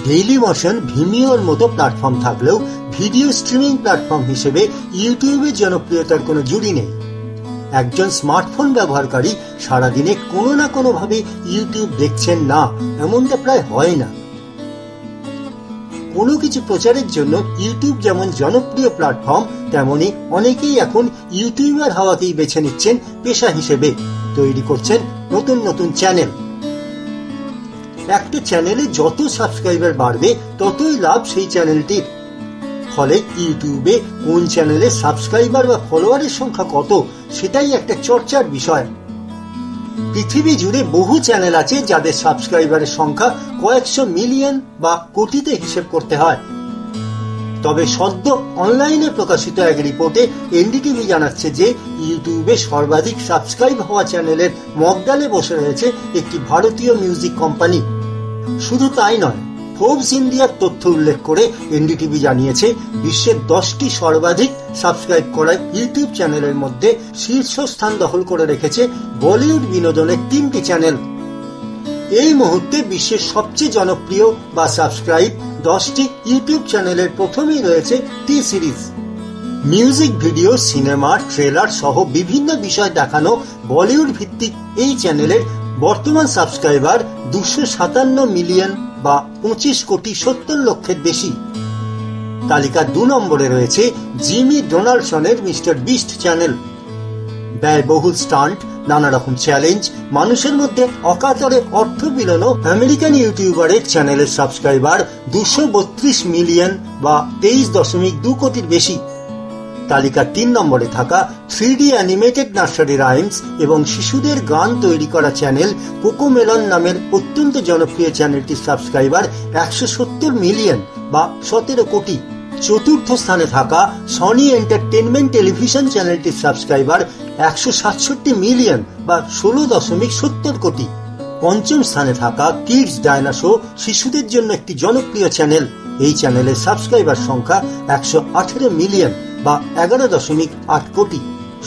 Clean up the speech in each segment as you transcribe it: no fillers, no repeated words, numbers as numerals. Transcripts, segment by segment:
Daily motion, ভিমিওর মতো platform থাকলেও video streaming platform হিসেবে ইউটিউবের জনপ্রিয়তার কোনো জুড়ি নেই। একজন স্মার্টফোন ব্যবহারকারী সারাদিনে কোনো না কোনো ভাবে ইউটিউব দেখছেন না এমনটা প্রায় হয় না। কোনো কিছু প্রচারের জন্য ইউটিউব যেমন জনপ্রিয় প্ল্যাটফর্ম, তেমনি অনেকেই এখন ইউটিউবার হওয়াকেই বেছে নিচ্ছেন পেশা হিসেবে, তৈরি করছেন নতুন নতুন চ্যানেল। একটা চ্যানেলে যত সাবস্ক্রাইবার বাড়বে ততই লাভ সেই চ্যানেলটির। ফলে ইউটিউবে কোন চ্যানেলে সাবস্ক্রাইবার বা ফলোয়ারের সংখ্যা কত সেটাই একটা চর্চার বিষয়। পৃথিবী জুড়ে বহু চ্যানেল আছে যাদের সাবস্ক্রাইবারের সংখ্যা কয়েকশো মিলিয়ন বা কোটিতে হিসেব করতে হয়। তবে সদ্য অনলাইনে প্রকাশিত এক রিপোর্টে এনডিটিভি জানাচ্ছে যে ইউটিউবে সর্বাধিক সাবস্ক্রাইব হওয়া চ্যানেলের মগডালে বসে রয়েছে একটি ভারতীয় মিউজিক কোম্পানি। শুধু তাই নয়, ফোর্বস ইন্ডিয়ার তথ্য উল্লেখ করে এনডিটিভি জানিয়েছে বিশ্বের 10টি সর্বাধিক সাবস্ক্রাইব করা ইউটিউব চ্যানেলের মধ্যে শীর্ষস্থান দখল করে রেখেছে বলিউড বিনোদনের 3টি চ্যানেল। এই মুহূর্তে বিশ্বের সবচেয়ে জনপ্রিয় বা সাবস্ক্রাইব 10টি ইউটিউব চ্যানেলের প্রথমেই রয়েছে T Series. Music video, cinema, trailer সহ বিভিন্ন বিষয় দেখানো বলিউড ভিত্তিক এই চ্যানেলের বর্তমান সাবস্ক্রাইবার 257 মিলিয়ন বা 25,70,00,000 বেশি। তালিকার 2 নম্বরে রয়েছে জিমি ডোনাল্ডসনের মিস্টার বিস্ট চ্যানেল। ব্যয়বহুল স্টান্ট, নানা রকম চ্যালেঞ্জ, মানুষের মধ্যে অকাতরে অর্থ বিলোনো আমেরিকান ইউটিউবারের চ্যানেলের সাবস্ক্রাইবার 232 মিলিয়ন বা 23.2 কোটির বেশি। তালিকার 3 নম্বরে থাকা 3D অ্যানিমেটেড নার্সারি রাইমস এবং শিশুদের গান তৈরি করা চ্যানেল কোকোমেলন নামের অত্যন্ত জনপ্রিয় চ্যানেলটির সাবস্ক্রাইবার 170 মিলিয়ন বা 17 কোটি। চতুর্থ স্থানে থাকা সনি এন্টারটেনমেন্ট টেলিভিশন চ্যানেলটির সাবস্ক্রাইবার 167 মিলিয়ন বা 16.70 কোটি। পঞ্চম স্থানে থাকা কিডস ডায়নাসো শিশুদের জন্য একটি জনপ্রিয় চ্যানেল। এই চ্যানেলের সাবস্ক্রাইবার সংখ্যা 118 মিলিয়ন বা 11.8 কোটি।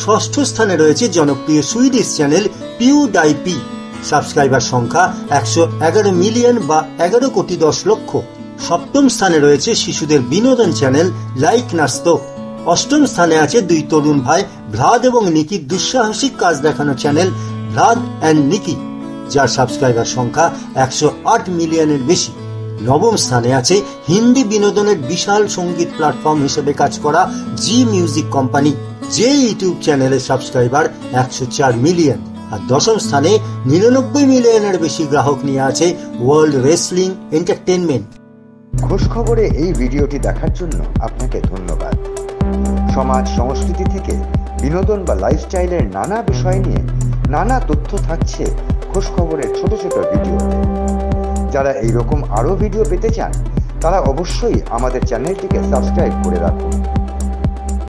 ষষ্ঠ স্থানে রয়েছে জনপ্রিয় সুইডিশ চ্যানেল পিউডাইপি, সাবস্ক্রাইবার সংখ্যা 111 মিলিয়ন বা 11 কোটি 10 লক্ষ। সপ্তম স্থানে রয়েছে শিশুদের বিনোদন চ্যানেল লাইক নাস্তো। অষ্টম স্থানে আছে দুই তরুণ ভাই ভ্লাদ এবং নিকির দুঃসাহসিক কাজ দেখানো চ্যানেল ভ্লাদ অ্যান্ড নিকি, যার সাবস্ক্রাইবার সংখ্যা 108 মিলিয়নের বেশি। নবম স্থানে আছে হিন্দি বিনোদনের বিশাল সঙ্গীত প্ল্যাটফর্ম হিসেবে কাজ করা জি মিউজিক কোম্পানি, যে ইউটিউব চ্যানেলের সাবস্ক্রাইবার 104 মিলিয়ন। আর দশম স্থানে 99 মিলিয়নের বেশি গ্রাহক নিয়ে আছে ওয়ার্ল্ড রেসলিং এন্টারটেনমেন্ট। খোঁজ খবরে এই ভিডিওটি দেখার জন্য আপনাকে ধন্যবাদ। সমাজ সংস্কৃতি থেকে বিনোদন বা লাইফস্টাইলের নানা বিষয় নিয়ে নানা তথ্য থাকছে খোঁজ খবরের ছোট ছোট ভিডিওতে। যারা এইরকম আরো ভিডিও পেতে চান তারা অবশ্যই আমাদের চ্যানেলটিকে সাবস্ক্রাইব করে রাখুন।